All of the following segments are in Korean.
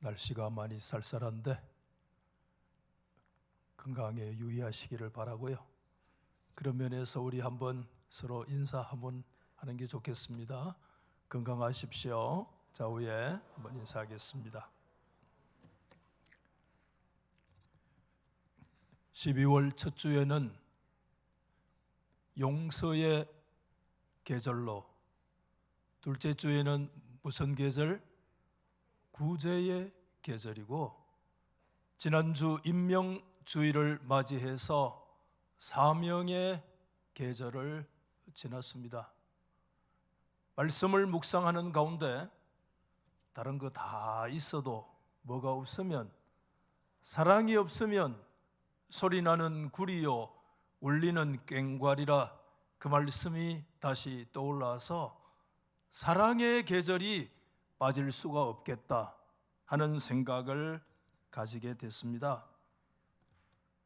날씨가 많이 쌀쌀한데 건강에 유의하시기를 바라고요. 그런 면에서 우리 한번 서로 인사 한번 하는 게 좋겠습니다. 건강하십시오. 좌우에 한번 인사하겠습니다. 12월 첫 주에는 용서의 계절로, 둘째 주에는 무슨 계절? 구제의 계절이고, 지난주 임명주의를 맞이해서 사명의 계절을 지났습니다. 말씀을 묵상하는 가운데 다른 거 다 있어도 뭐가 없으면, 사랑이 없으면 소리나는 구리요 울리는 꽹과리라, 그 말씀이 다시 떠올라서 사랑의 계절이 빠질 수가 없겠다 하는 생각을 가지게 됐습니다.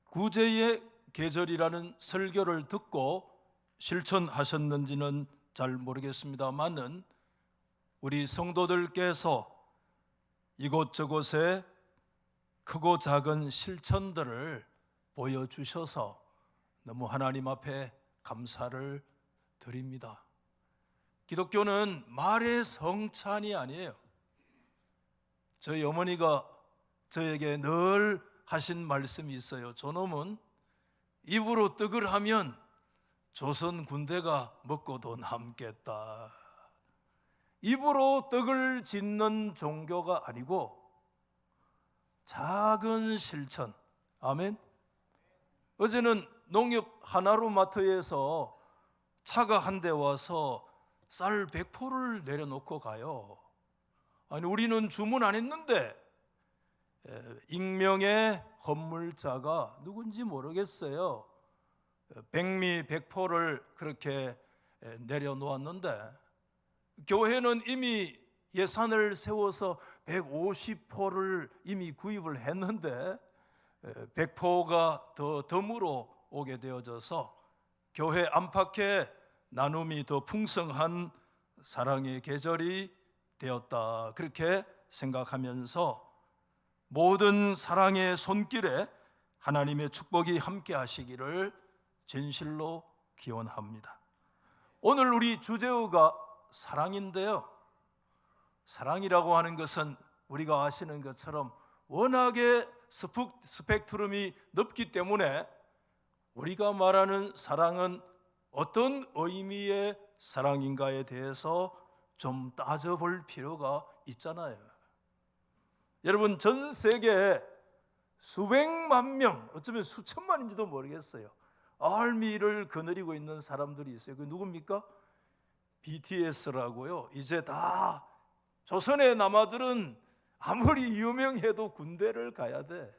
구제의 계절이라는 설교를 듣고 실천하셨는지는 잘 모르겠습니다만은 우리 성도들께서 이곳저곳에 크고 작은 실천들을 보여주셔서 너무 하나님 앞에 감사를 드립니다. 기독교는 말의 성찬이 아니에요. 저희 어머니가 저에게 늘 하신 말씀이 있어요. 저놈은 입으로 떡을 하면 조선 군대가 먹고도 남겠다. 입으로 떡을 짓는 종교가 아니고 작은 실천. 아멘. 어제는 농협 하나로마트에서 차가 한 대 와서 쌀 100포를 내려놓고 가요. 아니, 우리는 주문 안 했는데 익명의 헌물자가 누군지 모르겠어요. 백미 100포를 그렇게 내려놓았는데, 교회는 이미 예산을 세워서 150포를 이미 구입을 했는데 100포가 더 덤으로 오게 되어져서 교회 안팎에 나눔이 더 풍성한 사랑의 계절이 되었다, 그렇게 생각하면서 모든 사랑의 손길에 하나님의 축복이 함께 하시기를 진실로 기원합니다. 오늘 우리 주제어가 사랑인데요, 사랑이라고 하는 것은 우리가 아시는 것처럼 워낙에 스펙트럼이 넓기 때문에 우리가 말하는 사랑은 어떤 의미의 사랑인가에 대해서 좀 따져볼 필요가 있잖아요. 여러분, 전 세계에 수백만 명, 어쩌면 수천만인지도 모르겠어요, 알미를 거느리고 있는 사람들이 있어요. 그 누굽니까? BTS라고요. 이제 다 조선의 남아들은 아무리 유명해도 군대를 가야 돼.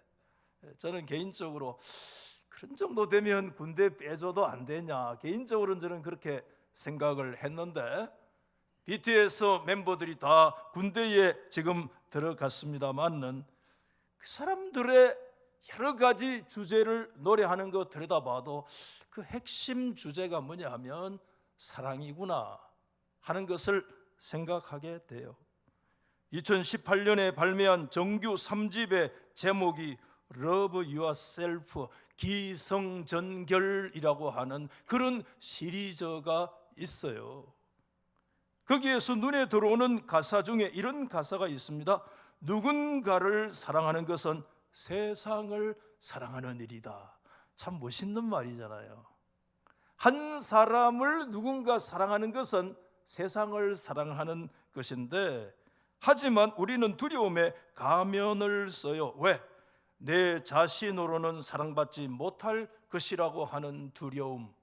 저는 개인적으로 그런 정도 되면 군대 빼줘도 안 되냐, 개인적으로는 저는 그렇게 생각을 했는데, BTS 멤버들이 다 군대에 지금 들어갔습니다만은 그 사람들의 여러 가지 주제를 노래하는 거 들여다봐도 그 핵심 주제가 뭐냐 하면 사랑이구나 하는 것을 생각하게 돼요. 2018년에 발매한 정규 3집의 제목이 Love Yourself, 기성전결이라고 하는 그런 시리즈가 있어요. 거기에서 눈에 들어오는 가사 중에 이런 가사가 있습니다. 누군가를 사랑하는 것은 세상을 사랑하는 일이다. 참 멋있는 말이잖아요. 한 사람을 누군가 사랑하는 것은 세상을 사랑하는 것인데, 하지만 우리는 두려움에 가면을 써요. 왜? 내 자신으로는 사랑받지 못할 것이라고 하는 두려움.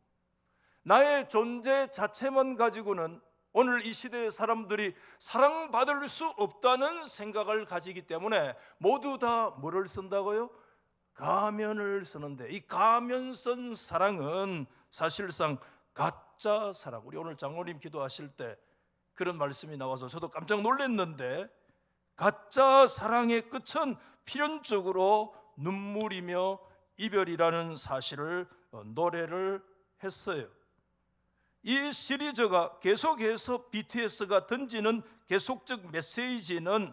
나의 존재 자체만 가지고는 오늘 이 시대의 사람들이 사랑받을 수 없다는 생각을 가지기 때문에 모두 다 뭐를 쓴다고요? 가면을 쓰는데, 이 가면 쓴 사랑은 사실상 가짜 사랑. 우리 오늘 장로님 기도하실 때 그런 말씀이 나와서 저도 깜짝 놀랐는데, 가짜 사랑의 끝은 필연적으로 눈물이며 이별이라는 사실을 노래를 했어요. 이 시리즈가 계속해서 BTS가 던지는 계속적 메시지는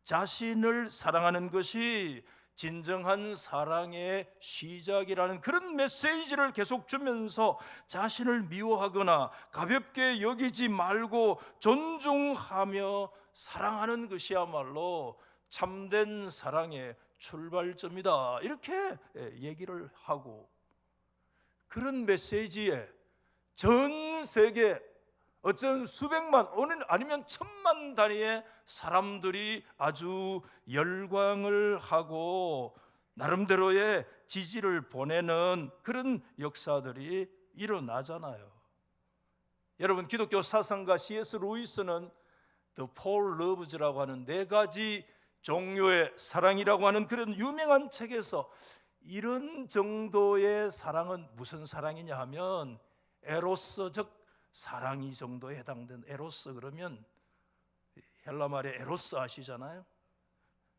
자신을 사랑하는 것이 진정한 사랑의 시작이라는 그런 메시지를 계속 주면서 자신을 미워하거나 가볍게 여기지 말고 존중하며 사랑하는 것이야말로 참된 사랑의 출발점이다, 이렇게 얘기를 하고, 그런 메시지에 전 세계 어쩐 수백만 아니면 천만 단위의 사람들이 아주 열광을 하고 나름대로의 지지를 보내는 그런 역사들이 일어나잖아요. 여러분, 기독교 사상가 C.S. 루이스는 The Four Loves라고 하는 4가지 종류의 사랑이라고 하는 그런 유명한 책에서 이런 정도의 사랑은 무슨 사랑이냐 하면 에로스, 즉 사랑이 정도에 해당된 에로스, 그러면 헬라 말의 에로스 아시잖아요.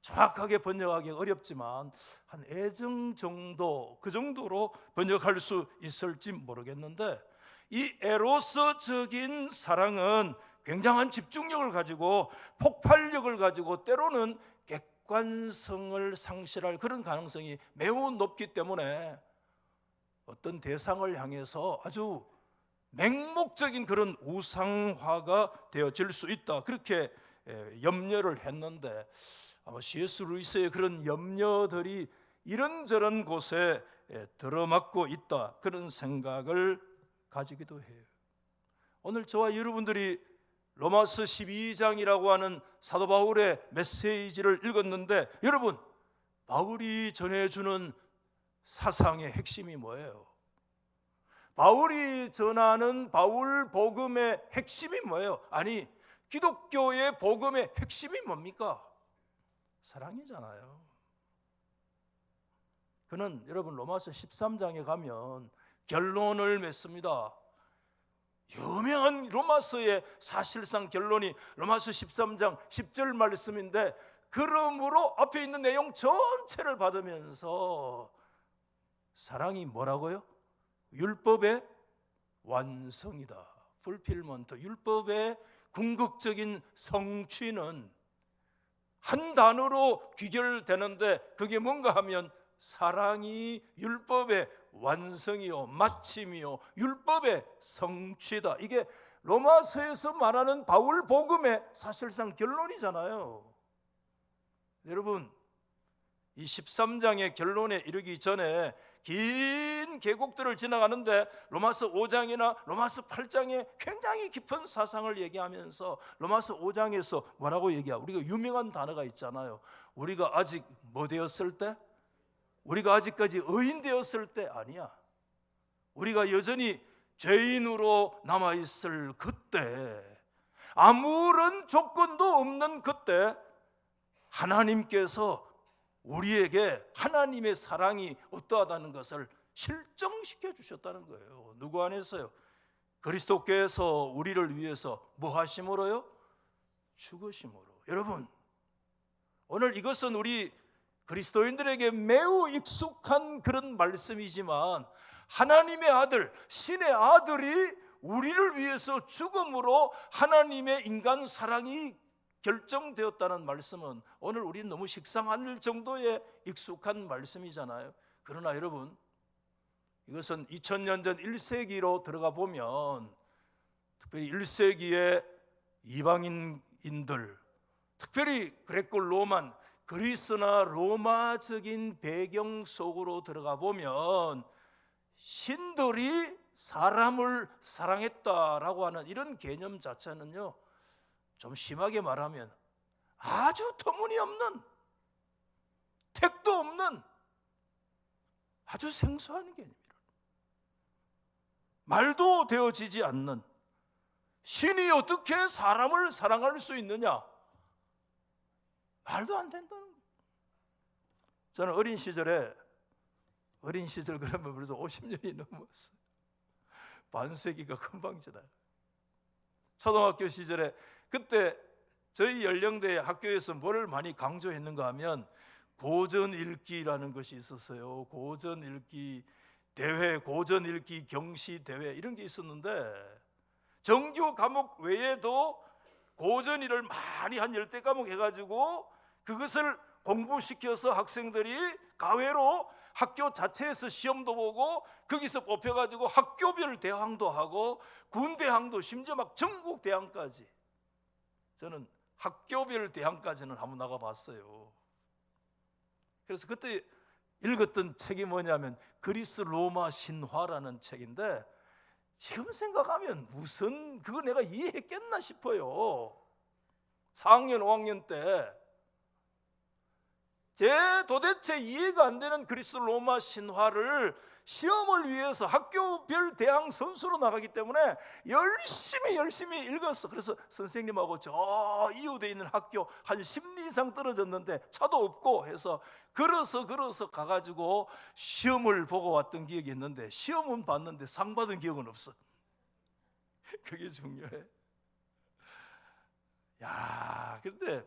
정확하게 번역하기 어렵지만 한 애정 정도, 그 정도로 번역할 수 있을지 모르겠는데, 이 에로스적인 사랑은 굉장한 집중력을 가지고 폭발력을 가지고 때로는 객관성을 상실할 그런 가능성이 매우 높기 때문에 어떤 대상을 향해서 아주 맹목적인 그런 우상화가 되어질 수 있다, 그렇게 염려를 했는데, 아마 C.S. 루이스의 그런 염려들이 이런저런 곳에 들어맞고 있다, 그런 생각을 가지기도 해요. 오늘 저와 여러분들이 로마서 12장이라고 하는 사도 바울의 메시지를 읽었는데, 여러분, 바울이 전해주는 사상의 핵심이 뭐예요? 바울이 전하는 바울 복음의 핵심이 뭐예요? 아니, 기독교의 복음의 핵심이 뭡니까? 사랑이잖아요. 그는 여러분 로마서 13장에 가면 결론을 맺습니다. 유명한 로마서의 사실상 결론이 로마서 13장 10절 말씀인데, 그러므로 앞에 있는 내용 전체를 받으면서 사랑이 뭐라고요? 율법의 완성이다. 풀필먼트, 율법의 궁극적인 성취는 한 단어로 귀결되는데 그게 뭔가 하면 사랑이 율법의 완성이요 마침이요 율법의 성취다. 이게 로마서에서 말하는 바울 복음의 사실상 결론이잖아요. 여러분, 이 13장의 결론에 이르기 전에 긴 계곡들을 지나가는데 로마서 5장이나 로마서 8장에 굉장히 깊은 사상을 얘기하면서 로마서 5장에서 뭐라고 얘기하고, 우리가 유명한 단어가 있잖아요. 우리가 아직 뭐 되었을 때? 우리가 아직까지 의인 되었을 때 아니야. 우리가 여전히 죄인으로 남아있을 그때, 아무런 조건도 없는 그때 하나님께서 우리에게 하나님의 사랑이 어떠하다는 것을 실정시켜 주셨다는 거예요. 누구 안에서요? 그리스도께서 우리를 위해서 뭐 하심으로요? 죽으심으로. 여러분, 오늘 이것은 우리 그리스도인들에게 매우 익숙한 그런 말씀이지만, 하나님의 아들, 신의 아들이 우리를 위해서 죽음으로 하나님의 인간 사랑이 결정되었다는 말씀은 오늘 우리는 너무 식상할 정도의 익숙한 말씀이잖아요. 그러나 여러분, 이것은 2000년 전 1세기로 들어가 보면, 특별히 1세기의 이방인들, 특별히 그레코 로만, 그리스나 로마적인 배경 속으로 들어가 보면 신들이 사람을 사랑했다라고 하는 이런 개념 자체는요, 좀 심하게 말하면 아주 터무니없는, 택도 없는 아주 생소한 개념이라, 말도 되어지지 않는, 신이 어떻게 사람을 사랑할 수 있느냐, 말도 안 된다는 거예요. 저는 어린 시절 그러면 벌써 50년이 넘었어요. 반세기가 금방 지나요. 초등학교 시절에, 그때 저희 연령대의 학교에서 뭐를 많이 강조했는가 하면 고전 읽기라는 것이 있었어요. 고전 읽기 대회, 고전 읽기 경시 대회, 이런 게 있었는데, 정규 과목 외에도 고전일을 많이 한 10대 과목 해가지고 그것을 공부시켜서 학생들이 가외로 학교 자체에서 시험도 보고 거기서 뽑혀가지고 학교별 대항도 하고 군대항도 심지어 막 전국 대항까지, 저는 학교별 대항까지는 한번 나가봤어요. 그래서 그때 읽었던 책이 뭐냐면 그리스 로마 신화라는 책인데, 지금 생각하면 무슨 그거 내가 이해했겠나 싶어요. 4학년 5학년 때 도대체 이해가 안 되는 그리스 로마 신화를 시험을 위해서 학교별 대항 선수로 나가기 때문에 열심히 읽었어. 그래서 선생님하고 저 이웃에 있는 학교 한 10리 이상 떨어졌는데 차도 없고 해서 걸어서 가가지고 시험을 보고 왔던 기억이 있는데, 시험은 봤는데 상 받은 기억은 없어. 그게 중요해. 야, 근데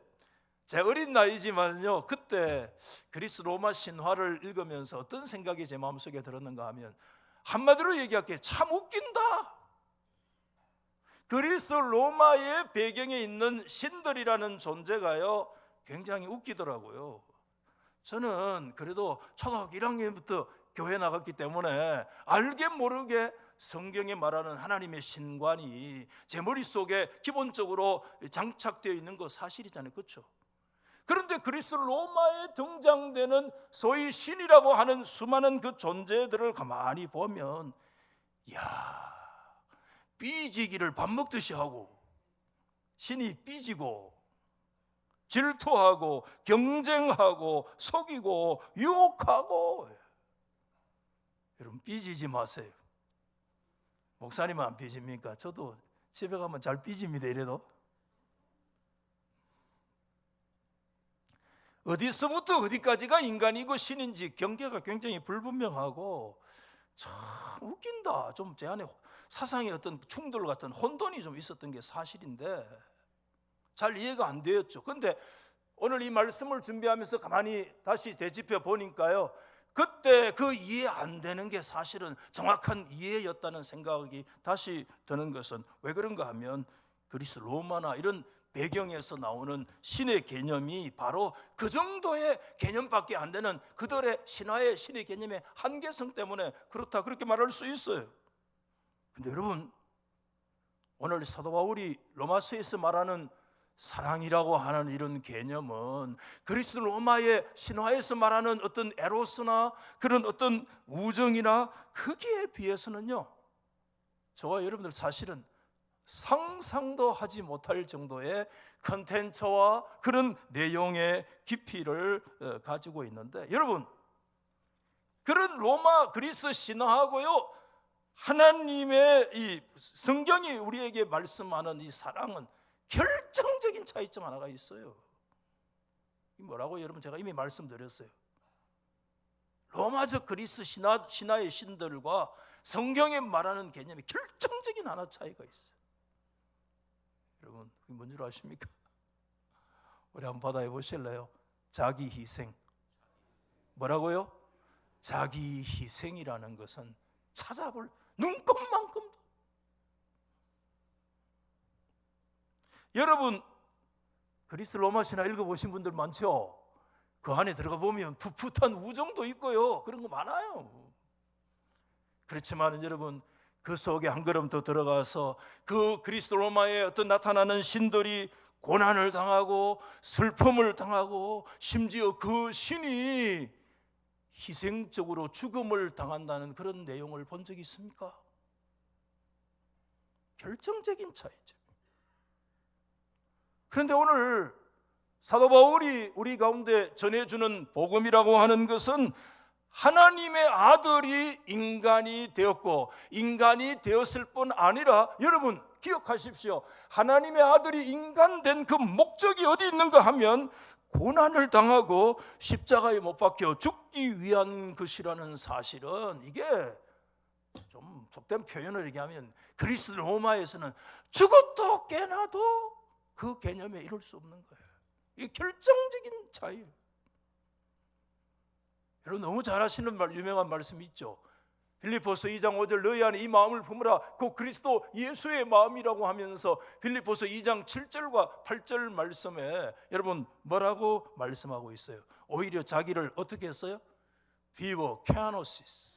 제 어린 나이지만요, 그때 그리스 로마 신화를 읽으면서 어떤 생각이 제 마음속에 들었는가 하면, 한마디로 얘기할게, 참 웃긴다. 그리스 로마의 배경에 있는 신들이라는 존재가요 굉장히 웃기더라고요. 저는 그래도 초등학교 1학년부터 교회 나갔기 때문에 알게 모르게 성경에 말하는 하나님의 신관이 제 머릿속에 기본적으로 장착되어 있는 거 사실이잖아요. 그렇죠? 그런데 그리스 로마에 등장되는 소위 신이라고 하는 수많은 그 존재들을 가만히 보면, 이야, 삐지기를 밥 먹듯이 하고, 신이 삐지고 질투하고 경쟁하고 속이고 유혹하고. 여러분, 삐지지 마세요. 목사님은 안 삐집니까? 저도 집에 가면 잘 삐집니다. 이래도 어디서부터 어디까지가 인간이고 신인지 경계가 굉장히 불분명하고, 참 웃긴다. 좀 제 안에 사상의 어떤 충돌 같은 혼돈이 좀 있었던 게 사실인데 잘 이해가 안 되었죠. 그런데 오늘 이 말씀을 준비하면서 가만히 다시 되짚어 보니까요, 그때 그 이해 안 되는 게 사실은 정확한 이해였다는 생각이 다시 드는 것은 왜 그런가 하면, 그리스 로마나 이런 배경에서 나오는 신의 개념이 바로 그 정도의 개념밖에 안 되는 그들의 신화의 신의 개념의 한계성 때문에 그렇다, 그렇게 말할 수 있어요. 근데 여러분, 오늘 사도 바울이 로마서에서 말하는 사랑이라고 하는 이런 개념은 그리스 로마의 신화에서 말하는 어떤 에로스나 그런 어떤 우정이나 거기에 비해서는요, 저와 여러분들 사실은 상상도 하지 못할 정도의 컨텐츠와 그런 내용의 깊이를 가지고 있는데, 여러분, 그런 로마 그리스 신화하고요 하나님의 이 성경이 우리에게 말씀하는 이 사랑은 결정적인 차이점 하나가 있어요. 뭐라고 여러분, 제가 이미 말씀드렸어요. 로마적 그리스 신화의 신들과 성경에 말하는 개념이 결정적인 하나 차이가 있어요. 여러분, 그게 뭔 줄 아십니까? 우리 한번 받아해 보실래요? 자기 희생. 뭐라고요? 자기 희생이라는 것은 찾아볼 눈꼽만큼도. 여러분, 그리스 로마 신화 읽어보신 분들 많죠? 그 안에 들어가 보면 풋풋한 우정도 있고요, 그런 거 많아요. 그렇지만 여러분, 그 속에 한 걸음 더 들어가서 그 그리스 로마의 어떤 나타나는 신들이 고난을 당하고 슬픔을 당하고 심지어 그 신이 희생적으로 죽음을 당한다는 그런 내용을 본 적이 있습니까? 결정적인 차이죠. 그런데 오늘 사도 바울이 우리 가운데 전해주는 복음이라고 하는 것은 하나님의 아들이 인간이 되었고, 인간이 되었을 뿐 아니라, 여러분 기억하십시오. 하나님의 아들이 인간 된 그 목적이 어디 있는가 하면 고난을 당하고 십자가에 못 박혀 죽기 위한 것이라는 사실은, 이게 좀 속된 표현을 얘기하면 그리스 로마에서는 죽어도 깨나도 그 개념에 이룰 수 없는 거예요. 이게 결정적인 차이예요. 여러분, 너무 잘 아시는 유명한 말씀이 있죠. 빌립보서 2장 5절 너희 안에 이 마음을 품으라 곧 그리스도 예수의 마음이라고 하면서 빌립보서 2장 7절과 8절 말씀에 여러분 뭐라고 말씀하고 있어요? 오히려 자기를 어떻게 했어요? 비워 케아노시스,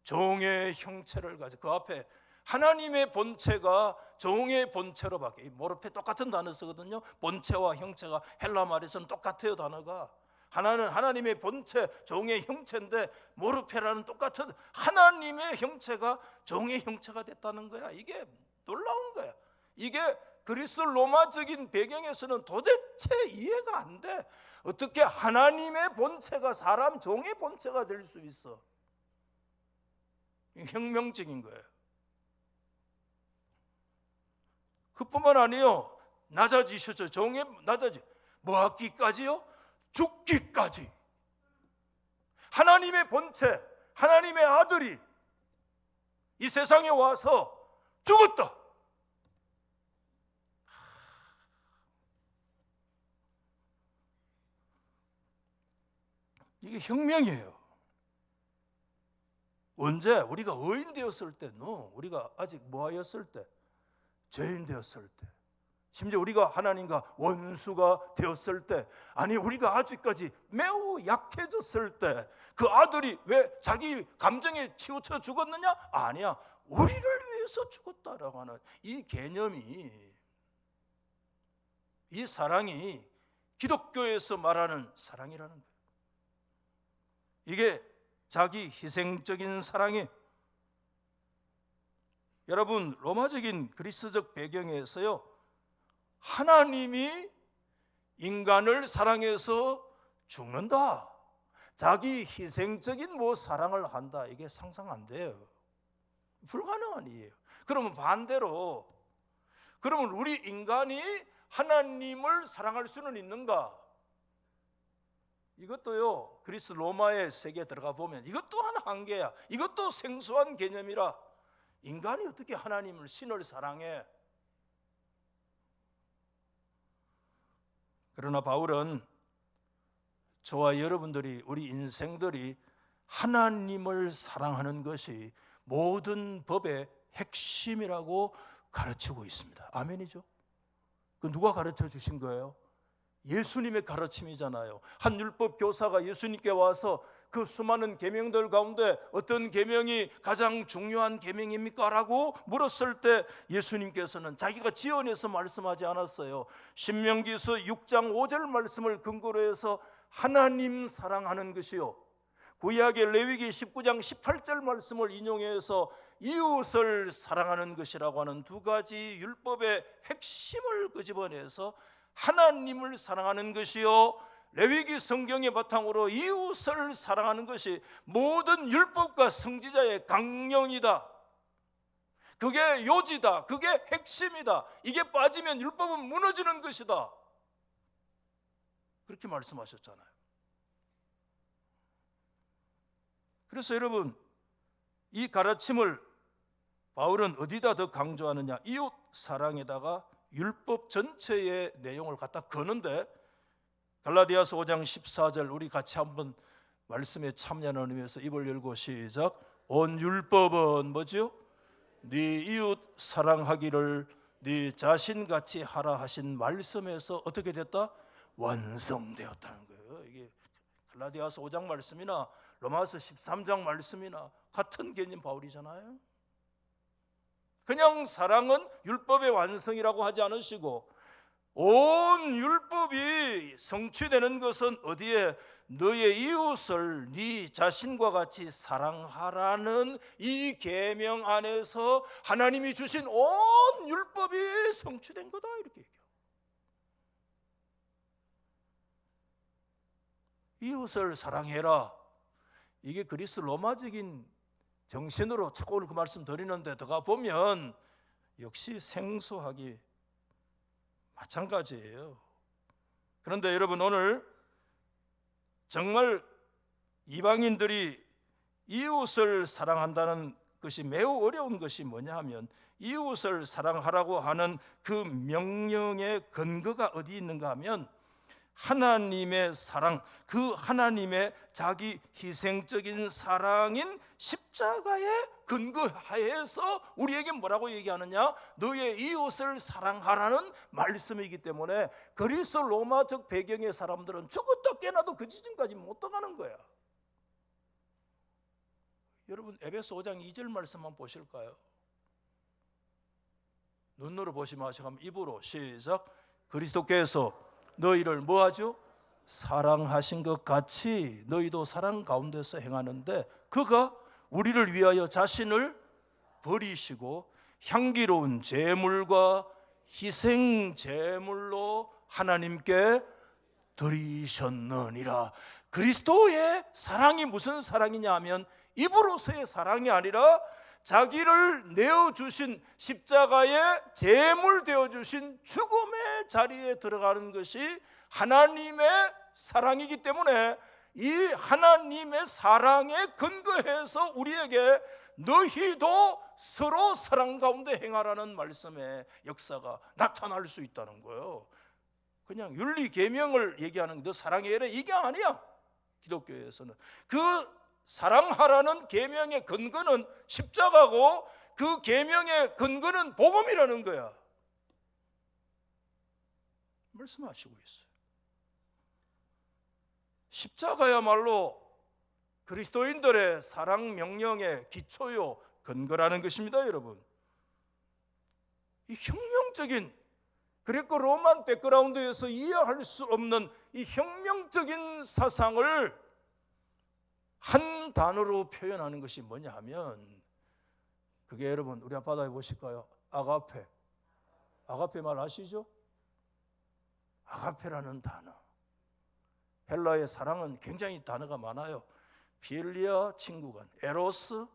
종의 형체를 가지고 그 앞에 하나님의 본체가 종의 본체로 바뀌어요. 모르페 똑같은 단어 쓰거든요. 본체와 형체가 헬라 말에서는 똑같아요. 단어가 하나는 하나님의 본체, 종의 형체인데 모르페라는 똑같은 하나님의 형체가 종의 형체가 됐다는 거야. 이게 놀라운 거야. 이게 그리스 로마적인 배경에서는 도대체 이해가 안 돼. 어떻게 하나님의 본체가 사람 종의 본체가 될 수 있어? 혁명적인 거예요. 그뿐만 아니에요. 낮아지셨죠. 종의 뭐 하기까지요? 죽기까지. 하나님의 본체, 하나님의 아들이 이 세상에 와서 죽었다. 이게 혁명이에요. 언제? 우리가 의인 되었을 때, 우리가 아직 뭐하였을 때? 죄인 되었을 때, 심지어 우리가 하나님과 원수가 되었을 때, 아니 우리가 아직까지 매우 약해졌을 때 그 아들이 왜 자기 감정에 치우쳐 죽었느냐? 아니야, 우리를 위해서 죽었다라고 하는 이 개념이, 이 사랑이 기독교에서 말하는 사랑이라는 거예요. 이게 자기 희생적인 사랑이, 여러분 로마적인 그리스적 배경에서요, 하나님이 인간을 사랑해서 죽는다, 자기 희생적인 사랑을 한다, 이게 상상 안 돼요. 불가능한 일이에요. 그러면 반대로, 그러면 우리 인간이 하나님을 사랑할 수는 있는가? 이것도요, 그리스 로마의 세계에 들어가 보면 이것 또한 한계야. 이것도 생소한 개념이라, 인간이 어떻게 하나님을, 신을 사랑해? 그러나 바울은 저와 여러분들이, 우리 인생들이 하나님을 사랑하는 것이 모든 법의 핵심이라고 가르치고 있습니다. 아멘이죠? 그 누가 가르쳐 주신 거예요? 예수님의 가르침이잖아요. 한 율법 교사가 예수님께 와서 그 수많은 계명들 가운데 어떤 계명이 가장 중요한 계명입니까? 라고 물었을 때 예수님께서는 자기가 지어내서 말씀하지 않았어요. 신명기서 6장 5절 말씀을 근거로 해서 하나님 사랑하는 것이요, 구약의 레위기 19장 18절 말씀을 인용해서 이웃을 사랑하는 것이라고 하는 두 가지 율법의 핵심을 끄집어내서 하나님을 사랑하는 것이요, 레위기 성경의 바탕으로 이웃을 사랑하는 것이 모든 율법과 선지자의 강령이다. 그게 요지다. 그게 핵심이다. 이게 빠지면 율법은 무너지는 것이다. 그렇게 말씀하셨잖아요. 그래서 여러분, 이 가르침을 바울은 어디다 더 강조하느냐? 이웃 사랑에다가 율법 전체의 내용을 갖다 거는데, 갈라디아서 5장 14절 우리 같이 한번 말씀에 참여하는 의미에서 입을 열고 시작. 온 율법은 뭐죠? 네 이웃 사랑하기를 네 자신같이 하라 하신 말씀에서 어떻게 됐다? 완성되었다는 거예요. 이게 갈라디아서 5장 말씀이나 로마서 13장 말씀이나 같은 개념 바울이잖아요. 그냥 사랑은 율법의 완성이라고 하지 않으시고, 온 율법이 성취되는 것은 어디에? 너의 이웃을 네 자신과 같이 사랑하라는 이 계명 안에서 하나님이 주신 온 율법이 성취된 거다, 이렇게 얘기해요. 이웃을 사랑해라, 이게 그리스 로마적인 정신으로 자꾸 오늘 그 말씀 드리는데 들어가 보면 역시 생소하기 마찬가지예요. 그런데 여러분, 오늘 정말 이방인들이 이웃을 사랑한다는 것이 매우 어려운 것이 뭐냐 하면, 이웃을 사랑하라고 하는 그 명령의 근거가 어디 있는가 하면 하나님의 사랑, 그 하나님의 자기 희생적인 사랑인 십자가에 근거하여서 우리에게 뭐라고 얘기하느냐? 너의 이웃을 사랑하라는 말씀이기 때문에 그리스 로마적 배경의 사람들은 죽었다 깨나도 그 지점까지 못 들어가는 거야. 여러분 에베소 5장 2절 말씀 한번 보실까요? 눈으로 보지 마시고 한번 입으로 시작. 그리스도께서 너희를 뭐하죠? 사랑하신 것 같이 너희도 사랑 가운데서 행하는데 그가 우리를 위하여 자신을 버리시고 향기로운 제물과 희생 제물로 하나님께 드리셨느니라. 그리스도의 사랑이 무슨 사랑이냐 하면 입으로서의 사랑이 아니라 자기를 내어주신 십자가에 제물 되어주신 죽음의 자리에 들어가는 것이 하나님의 사랑이기 때문에 이 하나님의 사랑에 근거해서 우리에게 너희도 서로 사랑 가운데 행하라는 말씀의 역사가 나타날 수 있다는 거예요. 그냥 윤리 계명을 얘기하는 너 사랑해라 이게 아니야. 기독교에서는 그 사랑하라는 계명의 근거는 십자가고 그 계명의 근거는 복음이라는 거야. 말씀하시고 있어요. 십자가야말로 그리스도인들의 사랑 명령의 기초요 근거라는 것입니다. 여러분, 이 혁명적인 그리고 로만 백그라운드에서 이해할 수 없는 이 혁명적인 사상을 한 단어로 표현하는 것이 뭐냐 하면 그게 여러분 우리 앞바다 해보실까요? 아가페. 아가페 말 아시죠? 아가페라는 단어. 헬라의 사랑은 굉장히 단어가 많아요. 필리아 친구간, 에로스,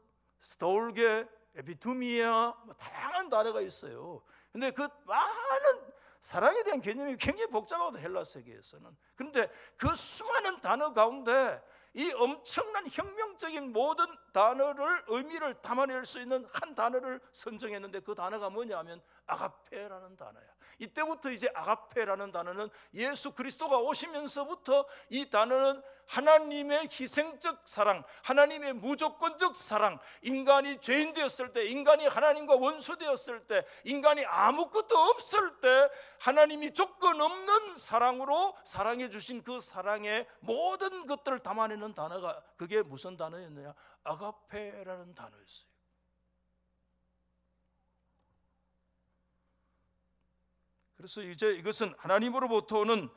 스톨게, 에피투미아 다양한 단어가 있어요. 근데 그 많은 사랑에 대한 개념이 굉장히 복잡하다 헬라 세계에서는. 그런데 그 수많은 단어 가운데 이 엄청난 혁명적인 모든 단어를 의미를 담아낼 수 있는 한 단어를 선정했는데 그 단어가 뭐냐 하면 아가페라는 단어야. 이때부터 이제 아가페라는 단어는 예수 그리스도가 오시면서부터 이 단어는 하나님의 희생적 사랑, 하나님의 무조건적 사랑, 인간이 죄인 되었을 때, 인간이 하나님과 원수 되었을 때, 인간이 아무것도 없을 때 하나님이 조건 없는 사랑으로 사랑해 주신 그 사랑의 모든 것들을 담아내는 단어가 그게 무슨 단어였느냐? 아가페라는 단어였어요. 그래서 이제 이것은 하나님으로부터 오는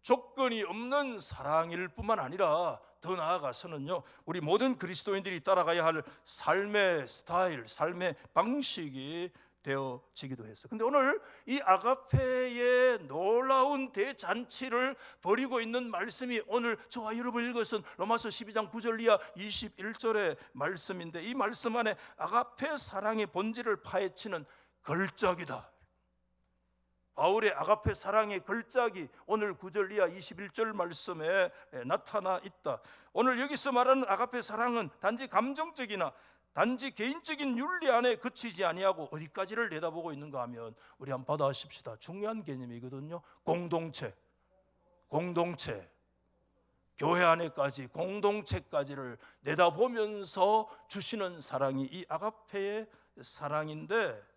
조건이 없는 사랑일 뿐만 아니라 더 나아가서는요, 우리 모든 그리스도인들이 따라가야 할 삶의 스타일, 삶의 방식이 되어지기도 했어요. 근데 오늘 이 아가페의 놀라운 대잔치를 벌이고 있는 말씀이 오늘 저와 여러분 읽었은 로마서 12장 9절 이하 21절의 말씀인데 이 말씀 안에 아가페 사랑의 본질을 파헤치는 걸작이다. 바울의 아가페 사랑의 걸작이 오늘 9절 이하 21절 말씀에 나타나 있다. 오늘 여기서 말하는 아가페 사랑은 단지 감정적이나 단지 개인적인 윤리 안에 그치지 아니하고 어디까지를 내다보고 있는가 하면 우리 한번 받아십시다. 중요한 개념이거든요. 공동체, 교회 안에까지 공동체까지를 내다보면서 주시는 사랑이 이 아가페의 사랑인데,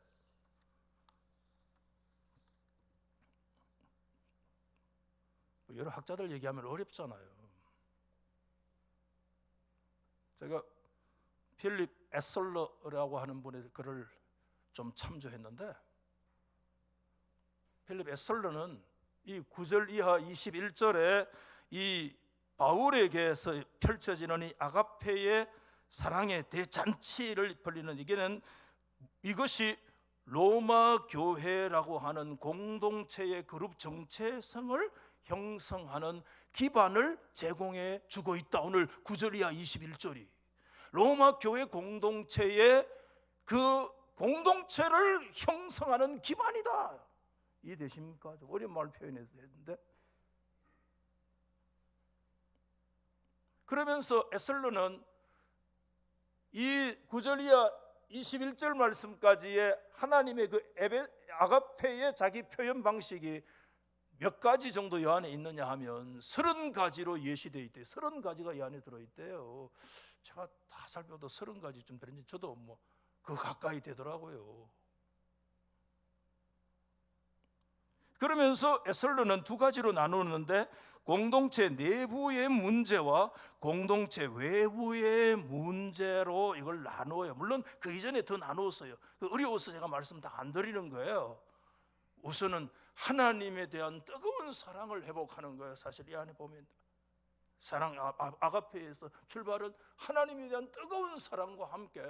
여러 학자들 얘기하면 어렵잖아요. 제가 필립 에슬러라고 하는 분의 글을 좀 참조했는데, 필립 에슬러는 이 9절 이하 21절에 이 바울에게서 펼쳐지는 이 아가페의 사랑의 대잔치를 벌리는 이것이 로마 교회라고 하는 공동체의 그룹 정체성을 형성하는 기반을 제공해 주고 있다. 오늘 9절 이하 21절이 로마 교회 공동체의 그 공동체를 형성하는 기반이다. 이해되십니까? 어려운 말 표현해서 했는데, 그러면서 에슬러는 이 9절 이하 21절 말씀까지의 하나님의 그 아가페의 자기 표현 방식이 몇 가지 정도 이 안에 있느냐 하면 30가지로 예시되어 있대요. 30가지가 이 안에 들어있대요. 제가 다 살펴도 30가지쯤 되는지 저도 뭐 그 가까이 되더라고요. 그러면서 에슬러는 두 가지로 나누는데 공동체 내부의 문제와 공동체 외부의 문제로 이걸 나누어요. 물론 그 이전에 더 나누었어요. 어려워서 제가 말씀 다 안 드리는 거예요. 우선은 하나님에 대한 뜨거운 사랑을 회복하는 거예요. 사실 이 안에 보면 사랑 아가페에서 출발은 하나님에 대한 뜨거운 사랑과 함께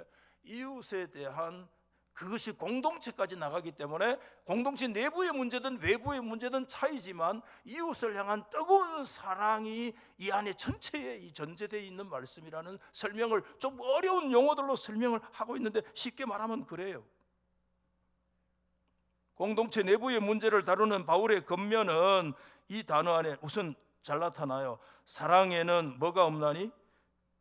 이웃에 대한 그것이 공동체까지 나가기 때문에 공동체 내부의 문제든 외부의 문제든 차이지만 이웃을 향한 뜨거운 사랑이 이 안에 전체에 전제되어 있는 말씀이라는 설명을 좀 어려운 용어들로 설명을 하고 있는데 쉽게 말하면 그래요. 공동체 내부의 문제를 다루는 바울의 겉면은 이 단어 안에 우선 잘 나타나요. 사랑에는 뭐가 없나니?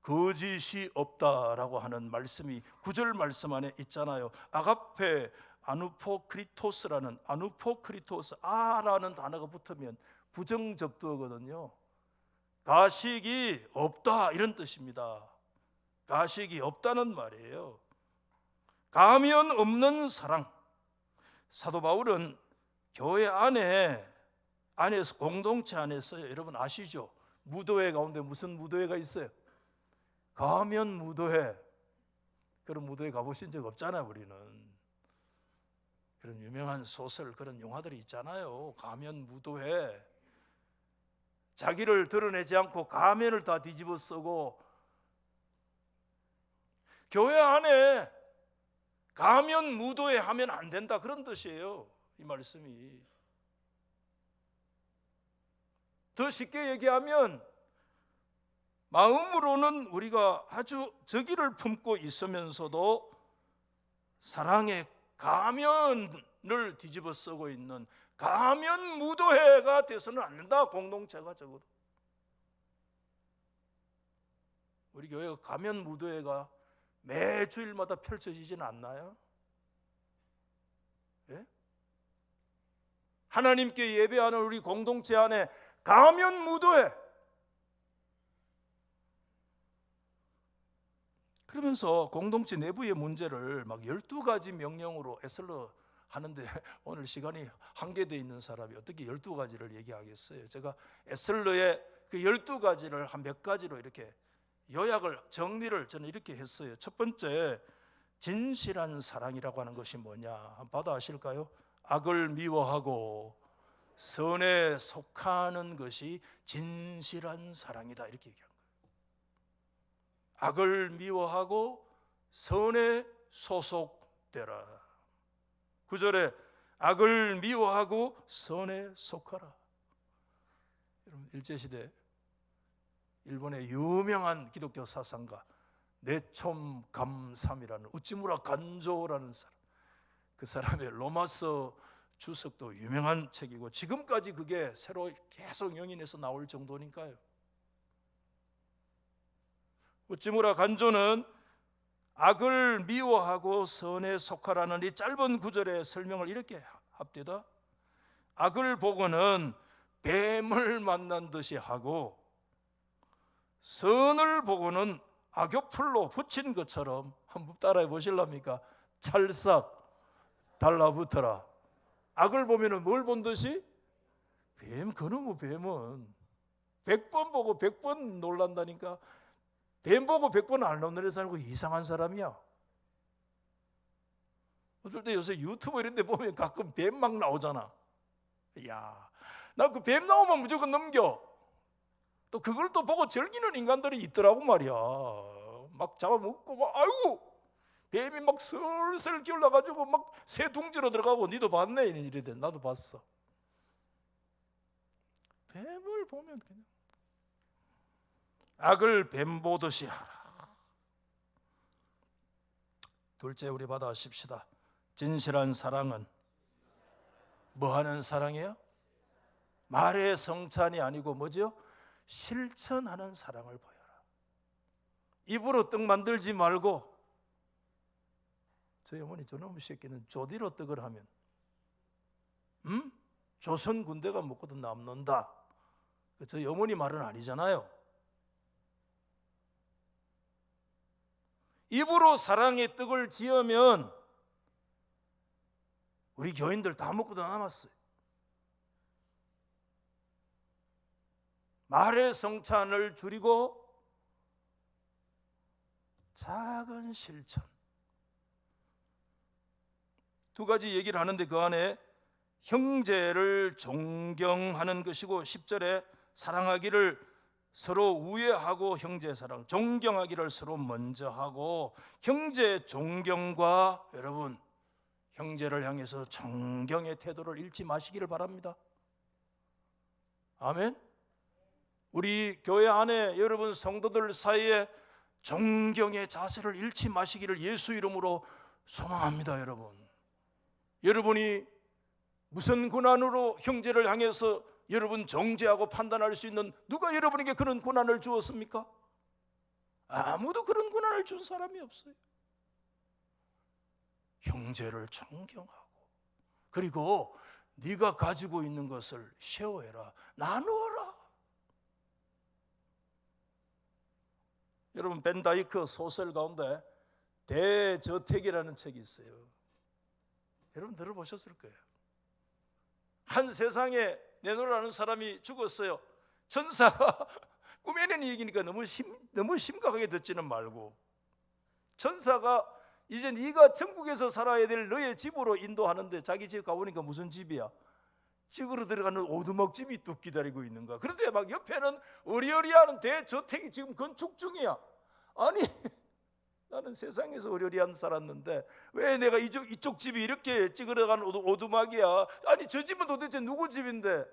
거짓이 없다라고 하는 말씀이 9절 말씀 안에 있잖아요. 아가페 아누포크리토스라는 아누포크리토스 아라는 단어가 붙으면 부정접두어거든요. 가식이 없다 이런 뜻입니다. 가식이 없다는 말이에요. 가면 없는 사랑. 사도 바울은 교회 안에서 공동체 안에서 여러분 아시죠? 무도회 가운데 무슨 무도회가 있어요? 가면 무도회. 그런 무도회 가보신 적 없잖아요. 우리는 그런 유명한 소설 그런 영화들이 있잖아요. 가면 무도회. 자기를 드러내지 않고 가면을 다 뒤집어 쓰고 교회 안에 가면 무도회 하면 안 된다 그런 뜻이에요. 이 말씀이 더 쉽게 얘기하면 마음으로는 우리가 아주 적의를 품고 있으면서도 사랑의 가면을 뒤집어 쓰고 있는 가면 무도회가 돼서는 안 된다. 공동체가 적어도 우리 교회가 가면 무도회가 매 주일마다 펼쳐지지는 않나요? 예? 하나님께 예배하는 우리 공동체 안에 가면 무도회. 그러면서 공동체 내부의 문제를 막 12가지 명령으로 에슬러 하는데 오늘 시간이 한계되어 있는 사람이 어떻게 12가지를 얘기하겠어요? 제가 에슬러의 그 12가지를 한 몇 가지로 이렇게 요약을 정리를 저는 이렇게 했어요. 첫 번째, 진실한 사랑이라고 하는 것이 뭐냐? 한번 받아 아실까요? 악을 미워하고 선에 속하는 것이 진실한 사랑이다 이렇게 얘기합니다. 악을 미워하고 선에 소속되라. 9절에 악을 미워하고 선에 속하라. 여러분 일제시대 일본의 유명한 기독교 사상가 네촌 감삼이라는 우찌무라 간조라는 사람, 그 사람의 로마서 주석도 유명한 책이고 지금까지 그게 새로 계속 영인해서 나올 정도니까요. 우찌무라 간조는 악을 미워하고 선에 속하라는 이 짧은 구절의 설명을 이렇게 합디다. 악을 보고는 뱀을 만난 듯이 하고 선을 보고는 악교풀로 붙인 것처럼 한번 따라해 보실랍니까? 찰싹 달라붙어라. 악을 보면은 뭘 본 듯이? 뱀, 그놈의 뱀은 100번 보고 100번 놀란다니까. 뱀 보고 100번 안 놀라는 사람은 이상한 사람이야. 어쩔 때 요새 유튜브 이런 데 보면 가끔 뱀 막 나오잖아. 야, 나 그 뱀 나오면 무조건 넘겨. 또 그걸 또 보고 즐기는 인간들이 있더라고 말이야. 막 잡아먹고 막 아이고 뱀이 막 슬슬 기울어가지고 막 새 둥지로 들어가고. 니도 봤네 이래. 나도 봤어. 뱀을 보면 그냥 악을 뱀 보듯이 하라. 둘째, 우리 받아십시다. 진실한 사랑은 뭐 하는 사랑이에요? 말의 성찬이 아니고 뭐죠? 실천하는 사랑을 보여라. 입으로 떡 만들지 말고, 저희 어머니 저놈의 새끼는 조디로 떡을 하면 조선 군대가 먹고도 남는다. 저희 어머니 말은 아니잖아요. 입으로 사랑의 떡을 지으면 우리 교인들 다 먹고도 남았어요. 말의 성찬을 줄이고 작은 실천. 두 가지 얘기를 하는데 그 안에 형제를 존경하는 것이고 10절에 사랑하기를 서로 우애하고 형제 사랑, 존경하기를 서로 먼저 하고 형제 존경과 여러분 형제를 향해서 존경의 태도를 잃지 마시기를 바랍니다. 아멘. 우리 교회 안에 여러분 성도들 사이에 존경의 자세를 잃지 마시기를 예수 이름으로 소망합니다. 여러분이 무슨 권한으로 형제를 향해서 여러분 정죄하고 판단할 수 있는 누가 여러분에게 그런 권한을 주었습니까? 아무도 그런 권한을 준 사람이 없어요. 형제를 존경하고 그리고 네가 가지고 있는 것을 쉐어해라, 나누어라. 여러분 벤다이크 소설 가운데 대저택이라는 책이 있어요. 여러분 들어보셨을 거예요. 한 세상에 내노라는 사람이 죽었어요. 천사가 꿈에는 얘기니까 너무 심각하게 듣지는 말고 천사가 이제 네가 천국에서 살아야 될 너의 집으로 인도하는데 자기 집 가보니까 무슨 집이야? 집으로 들어가는 오두막집이 뚝 기다리고 있는 거야. 그런데 막 옆에는 어리어리한 대저택이 지금 건축 중이야. 아니 나는 세상에서 어리어리한 살았는데 왜 내가 이쪽 집이 이렇게 찌그러가는 오두막이야? 아니 저 집은 도대체 누구 집인데?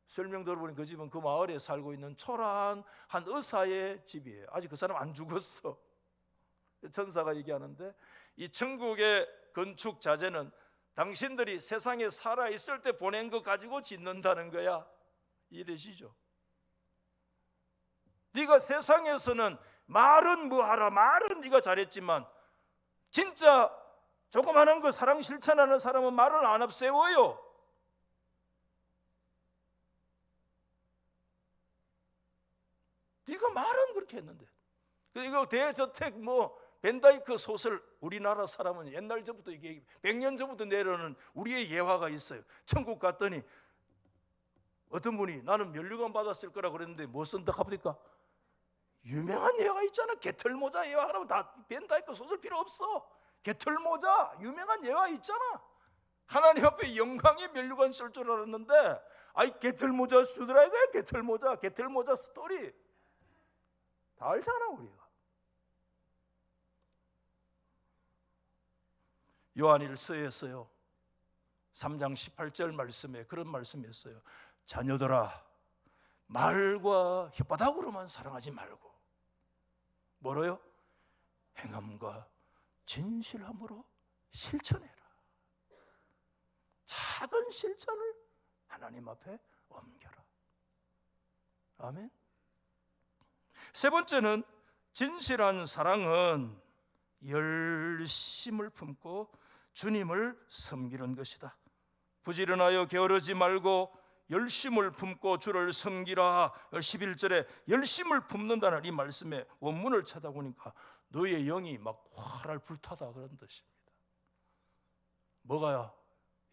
설명 들어보니 그 집은 그 마을에 살고 있는 초라한 한 의사의 집이에요. 아직 그 사람 안 죽었어. 천사가 얘기하는데 이 천국의 건축 자재는 당신들이 세상에 살아있을 때 보낸 거 가지고 짓는다는 거야. 이해되시죠? 네가 세상에서는 말은 뭐하라, 말은 네가 잘했지만 진짜 조그마한 거 사랑 실천하는 사람은 말을 안 앞세워요. 네가 말은 그렇게 했는데 이거 대저택 벤다이크 소설 우리나라 사람은 옛날 전부터 이게 100년 전부터 내려오는 우리의 예화가 있어요. 천국 갔더니 어떤 분이 나는 면류관 받았을 거라 그랬는데 뭐 쓴다 합니까? 유명한 예화가 있잖아. 개털모자 예화 하라면 다 벤다이크 소설 필요 없어. 개털모자 유명한 예화 있잖아. 하나님 앞에 영광의 면류관 쓸 줄 알았는데 아이 개털모자 쓰더라 이거야. 개털모자 스토리 다 알잖아 우리가. 요한일서에서요 3장 18절 말씀에 그런 말씀이 있어요. 자녀들아 말과 혓바닥으로만 사랑하지 말고 뭐로요? 행함과 진실함으로 실천해라. 작은 실천을 하나님 앞에 옮겨라. 아멘. 세 번째는 진실한 사랑은 열심을 품고 주님을 섬기는 것이다. 부지런하여 게으르지 말고 열심을 품고 주를 섬기라. 11절에 열심을 품는다는 이 말씀의 원문을 찾아보니까 너의 영이 막 활활 불타다 그런 뜻입니다. 뭐가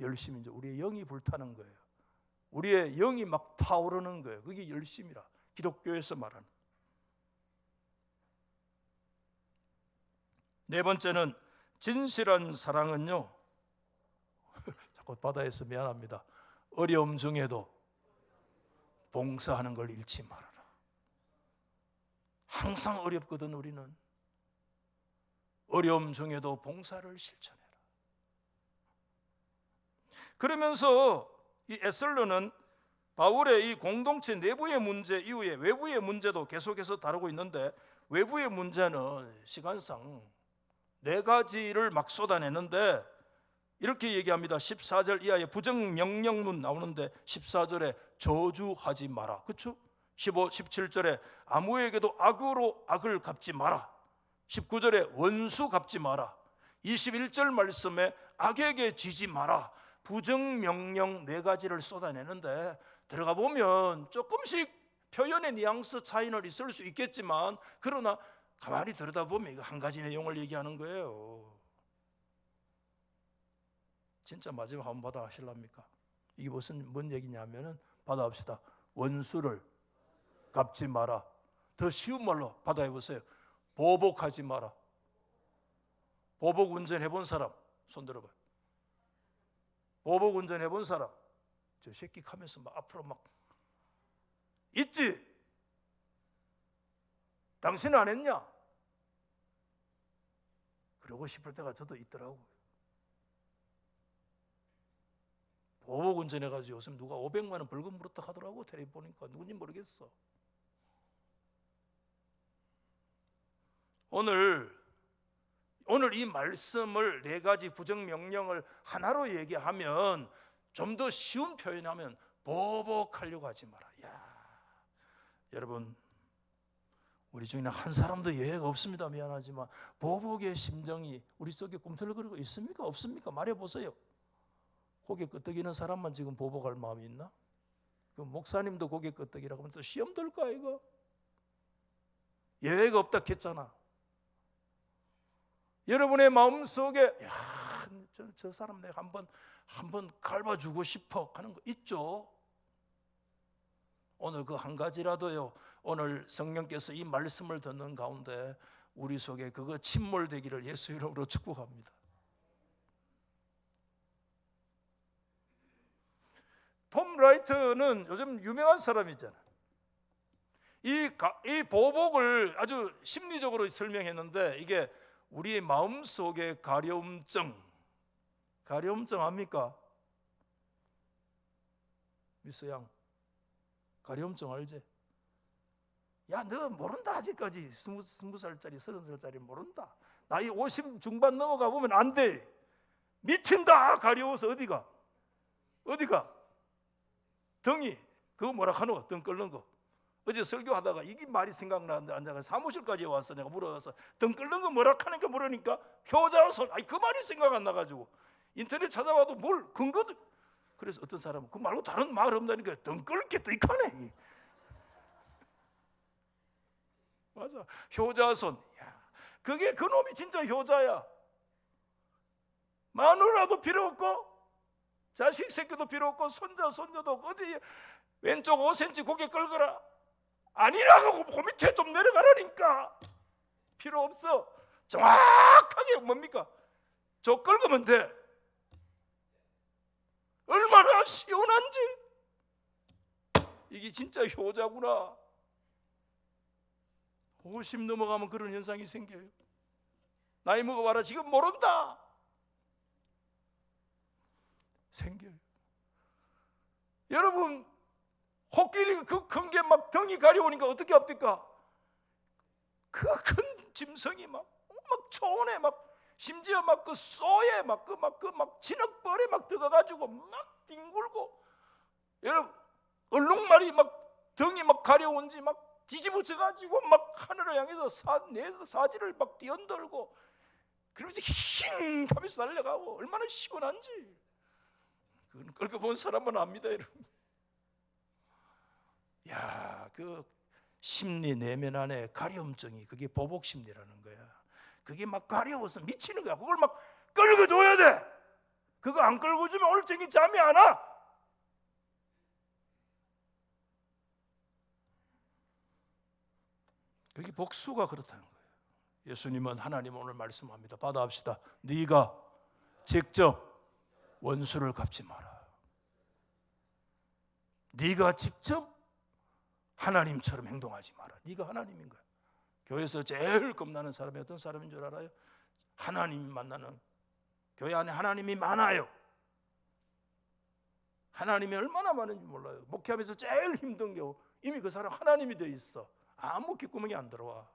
열심인지 우리의 영이 불타는 거예요. 우리의 영이 막 타오르는 거예요. 그게 열심이라 기독교에서 말하는. 네 번째는 진실한 사랑은요 자꾸 바다에서 미안합니다. 어려움 중에도 봉사하는 걸 잃지 말아라. 항상 어렵거든. 우리는 어려움 중에도 봉사를 실천해라. 그러면서 이 에슬로는 바울의 이 공동체 내부의 문제 이후에 외부의 문제도 계속해서 다루고 있는데 외부의 문제는 시간상 4가지를 막 쏟아내는데 이렇게 얘기합니다. 14절 이하에 부정명령문 나오는데 14절에 저주하지 마라. 그렇죠? 15, 17절에 아무에게도 악으로 악을 갚지 마라. 19절에 원수 갚지 마라. 21절 말씀에 악에게 지지 마라. 부정명령 4가지를 쏟아내는데 들어가 보면 조금씩 표현의 뉘앙스 차이는 있을 수 있겠지만 그러나 가만히 들여다보면 이거 한 가지 내용을 얘기하는 거예요. 진짜 마지막 한번 받아 하실랍니까? 이게 뭔 얘기냐면은 받아 합시다. 원수를 갚지 마라. 더 쉬운 말로 받아 해보세요. 보복하지 마라. 보복 운전 해본 사람 손 들어봐요. 보복 운전 해본 사람, 저 새끼 하면서 막 앞으로 막 있지? 당신은 안 했냐? 그러고 싶을 때가 저도 있더라고요. 보복 운전해가지고 요즘 누가 500만 원 벌금 물었다 하더라고. 텔레비 보니까 누군지 모르겠어. 오늘 이 말씀을 4가지 부정명령을 하나로 얘기하면 좀 더 쉬운 표현하면 보복하려고 하지 마라. 여러분, 우리 중에는 한 사람도 예외가 없습니다. 미안하지만 보복의 심정이 우리 속에 꿈틀거리고 있습니까? 없습니까? 말해보세요. 고개 끄덕이는 사람만 지금 보복할 마음이 있나? 그 목사님도 고개 끄덕이라고 하면 또 시험 들까 이거? 예외가 없다 했잖아. 여러분의 마음속에 저 사람 내가 한번 갈아주고 싶어 하는 거 있죠? 오늘 그 한 가지라도요, 오늘 성령께서 이 말씀을 듣는 가운데 우리 속에 그거 침몰되기를 예수 이름으로 축복합니다. 톰 라이트는 요즘 유명한 사람이잖아. 이 보복을 아주 심리적으로 설명했는데 이게 우리의 마음속의 가려움증 압니까? 미스양 가려움증 알지? 야, 너 모른다. 아직까지 20살짜리 30살짜리 모른다. 나이 50 중반 넘어가 보면 안 돼. 미친다. 가려워서 어디가? 등이 그거 뭐라 하노? 등 끓는 거. 어제 설교하다가 이게 말이 생각나는데 앉아가 사무실까지 와서 내가 물어서 등 끓는 거 뭐라 하니까 물으니까 효자손. 그 말이 생각 안 나가지고 인터넷 찾아봐도 뭘 근거도. 그래서 어떤 사람은 그 말고 다른 말 없다니까 등 끓을 게 더 있하네. 맞아. 효자손. 그게 그놈이 진짜 효자야. 마누라도 필요 없고 자식 새끼도 필요 없고 손자도 없고 어디 왼쪽 5cm 고개 끌거라. 아니라고 그 밑에 좀 내려가라니까. 필요 없어. 정확하게 뭡니까? 저 끌으면 돼. 얼마나 시원한지. 이게 진짜 효자구나. 50 넘어가면 그런 현상이 생겨요. 나이 먹어봐라. 지금 모른다. 생겨요. 여러분, 코끼리 그 큰 게 막 등이 가려우니까 어떻게 합니까? 그 큰 짐승이 막 초원에 심지어 그 쏘에 진흙벌에 들어가가지고 막 뒹굴고, 여러분 얼룩말이 등이 가려운지 뒤집어져가지고 하늘을 향해서 사지를 뛰어들고 그러면서 힝 하면서 날려가고 얼마나 시원한지 그건 끌고 본 사람은 압니다, 여러분. 그 심리 내면 안에 가려움증이 그게 보복 심리라는 거야. 그게 가려워서 미치는 거야. 그걸 끌고 줘야 돼. 그거 안 끌고 주면 오늘 저녁에 잠이 안 와. 그게 복수가 그렇다는 거예요. 예수님은 하나님 오늘 말씀합니다. 받아합시다. 네가 직접 원수를 갚지 마라. 네가 직접 하나님처럼 행동하지 마라. 네가 하나님인 거야. 교회에서 제일 겁나는 사람이 어떤 사람인 줄 알아요? 하나님이 만나는, 교회 안에 하나님이 많아요. 하나님이 얼마나 많은지 몰라요. 목회하면서 제일 힘든 게 이미 그 사람 하나님이 돼 있어. 아무 귓구멍이 안 들어와.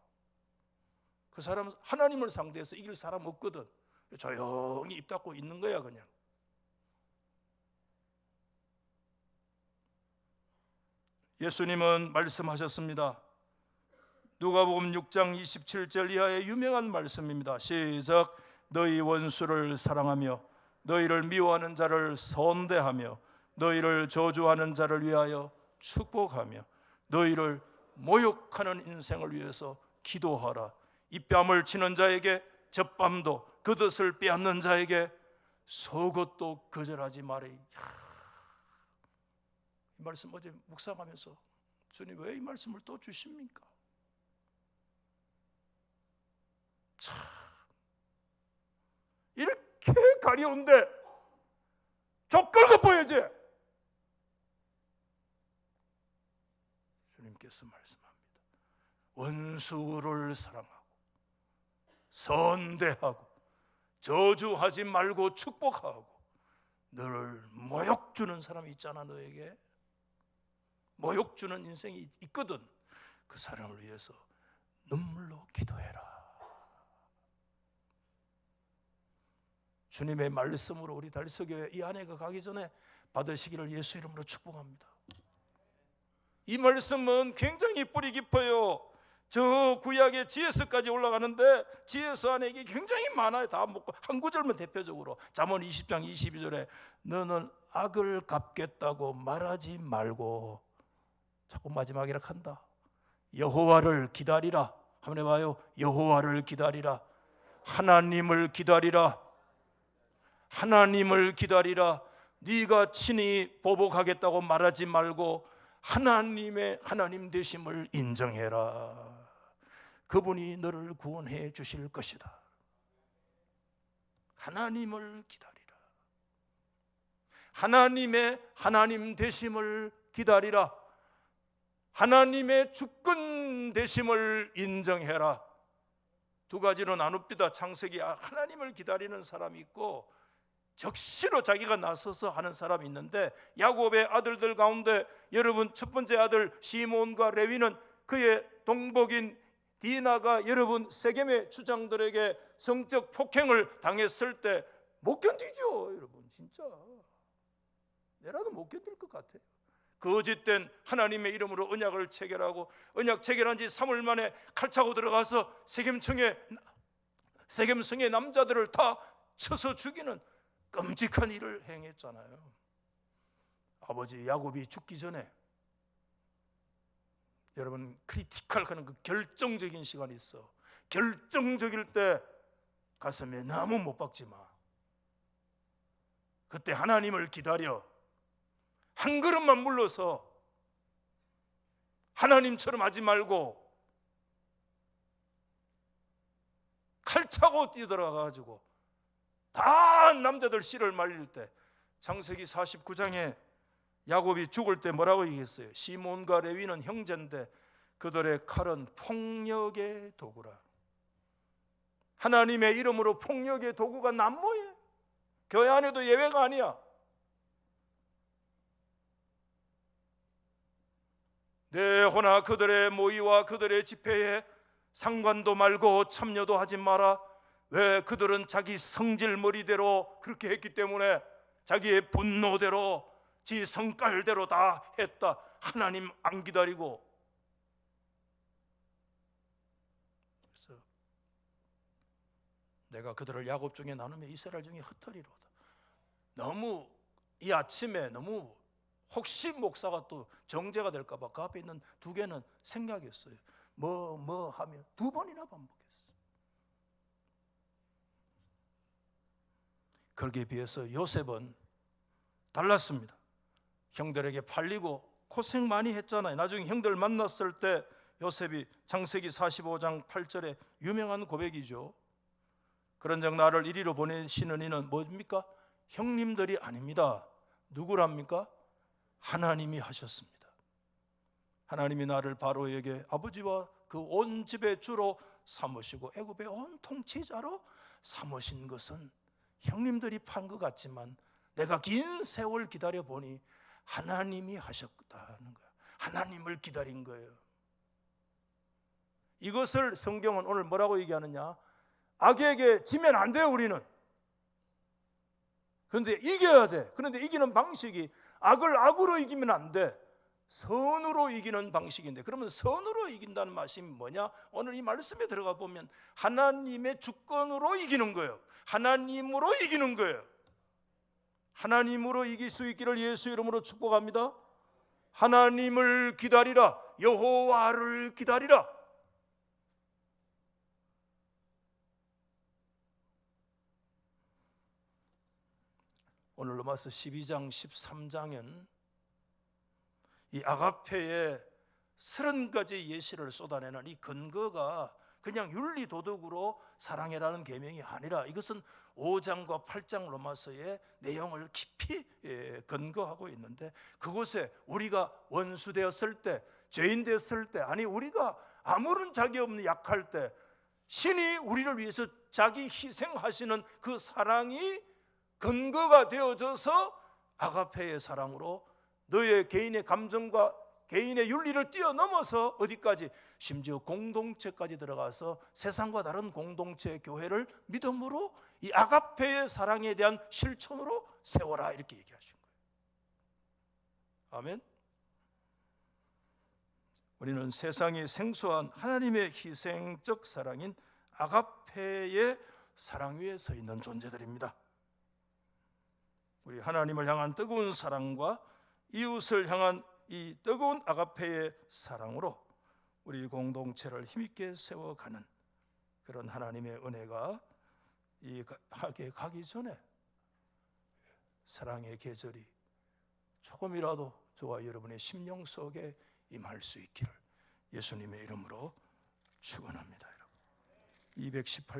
그 사람은 하나님을 상대해서 이길 사람 없거든. 조용히 입 닫고 있는 거야 그냥. 예수님은 말씀하셨습니다. 누가복음 6장 27절 이하의 유명한 말씀입니다. 시작. 너희 원수를 사랑하며 너희를 미워하는 자를 선대하며 너희를 저주하는 자를 위하여 축복하며 너희를 모욕하는 인생을 위해서 기도하라. 이 뺨을 치는 자에게 젖밤도 그 덫을 빼앗는 자에게 속옷도 거절하지 말으리. 이 말씀 어제 묵상하면서 주님 왜 이 말씀을 또 주십니까? 참 이렇게 가려운데 족걸고 보여지. 주님께서 말씀합니다. 원수를 사랑하고 선대하고 저주하지 말고 축복하고 너를 모욕 주는 사람이 있잖아. 너에게 모욕 주는 인생이 있거든. 그 사람을 위해서 눈물로 기도해라. 주님의 말씀으로 우리 달서교회 이 아내가 가기 전에 받으시기를 예수 이름으로 축복합니다. 이 말씀은 굉장히 뿌리 깊어요. 저 구약의 지혜서까지 올라가는데 지혜서 안에 이게 굉장히 많아요. 다 먹고 한 구절만 대표적으로 잠언 20장 22절에 너는 악을 갚겠다고 말하지 말고, 자꾸 마지막에 이렇게 한다. 여호와를 기다리라. 한번 해봐요. 여호와를 기다리라. 하나님을 기다리라. 하나님을 기다리라. 네가 친히 보복하겠다고 말하지 말고 하나님 되심을 인정해라. 그분이 너를 구원해 주실 것이다. 하나님을 기다리라. 하나님의 하나님 되심을 기다리라. 하나님의 주권 되심을 인정해라. 두 가지로 나눕니다. 창세기 하나님을 기다리는 사람이 있고 적시로 자기가 나서서 하는 사람이 있는데, 야곱의 아들들 가운데 여러분 첫 번째 아들 시몬과 레위는 그의 동복인 디나가 여러분 세겜의 주장들에게 성적 폭행을 당했을 때 못 견디죠. 여러분 진짜 내라도 못 견딜 것 같아요. 거짓된 하나님의 이름으로 언약을 체결하고 언약 체결한 지 3월 만에 칼 차고 들어가서 세겜성의 남자들을 다 쳐서 죽이는 끔찍한 일을 행했잖아요. 아버지 야곱이 죽기 전에 여러분 크리티컬하는 그 결정적인 시간이 있어. 결정적일 때 가슴에 너무 못 박지 마. 그때 하나님을 기다려. 한 걸음만 물러서 하나님처럼 하지 말고 칼 차고 뛰어들어가가지고 다 남자들 씨를 말릴 때, 창세기 49장에 야곱이 죽을 때 뭐라고 얘기했어요? 시몬과 레위는 형제인데 그들의 칼은 폭력의 도구라. 하나님의 이름으로 폭력의 도구가 난무해. 교회 안에도 예외가 아니야. 내 호나 그들의 모의와 그들의 집회에 상관도 말고 참여도 하지 마라. 왜? 그들은 자기 성질머리대로 그렇게 했기 때문에 자기의 분노대로 지 성깔대로 다 했다. 하나님 안 기다리고. 그래서 내가 그들을 야곱 중에 나누며 이스라엘 중에 흩어리로다. 너무 이 아침에 너무 혹시 목사가 또 정죄가 될까 봐 그 앞에 있는 두 개는 생략했어요. 뭐 하며 두 번이나 반복했어요. 거기에 비해서 요셉은 달랐습니다. 형들에게 팔리고 고생 많이 했잖아요. 나중에 형들 만났을 때 요셉이 창세기 45장 8절에 유명한 고백이죠. 그런즉 나를 이리로 보내시는 이는 뭡니까? 형님들이 아닙니다. 누구랍니까? 하나님이 하셨습니다. 하나님이 나를 바로에게 아버지와 그 온 집의 주로 삼으시고 애굽의 온 통치자로 삼으신 것은 형님들이 판 것 같지만 내가 긴 세월 기다려 보니 하나님이 하셨다는 거야. 하나님을 기다린 거예요. 이것을 성경은 오늘 뭐라고 얘기하느냐? 악에게 지면 안 돼요. 우리는. 그런데 이겨야 돼. 그런데 이기는 방식이 악을 악으로 이기면 안 돼. 선으로 이기는 방식인데, 그러면 선으로 이긴다는 말씀이 뭐냐? 오늘 이 말씀에 들어가 보면 하나님의 주권으로 이기는 거예요. 하나님으로 이기는 거예요. 하나님으로 이길 수 있기를 예수 이름으로 축복합니다. 하나님을 기다리라. 여호와를 기다리라. 오늘 로마서 12장 13장은 이 아가페의 30가지 예시를 쏟아내는 이 근거가 그냥 윤리 도덕으로 사랑해라는 계명이 아니라 이것은 5장과 8장 로마서의 내용을 깊이 근거하고 있는데, 그곳에 우리가 원수 되었을 때, 죄인 되었을 때, 아니 우리가 아무런 자격 없는 약할 때 신이 우리를 위해서 자기 희생하시는 그 사랑이 근거가 되어져서 아가페의 사랑으로 너의 개인의 감정과 개인의 윤리를 뛰어넘어서 어디까지, 심지어 공동체까지 들어가서 세상과 다른 공동체 교회를 믿음으로 이 아가페의 사랑에 대한 실천으로 세워라, 이렇게 얘기하신 거예요. 아멘. 우리는 세상에 생소한 하나님의 희생적 사랑인 아가페의 사랑 위에 서 있는 존재들입니다. 우리 하나님을 향한 뜨거운 사랑과 이웃을 향한 이 뜨거운 아가페의 사랑으로 우리 공동체를 힘있게 세워가는 그런 하나님의 은혜가 이 하게 가기 전에 사랑의 계절이 조금이라도 저와 여러분의 심령 속에 임할 수 있기를 예수님의 이름으로 축원합니다. 218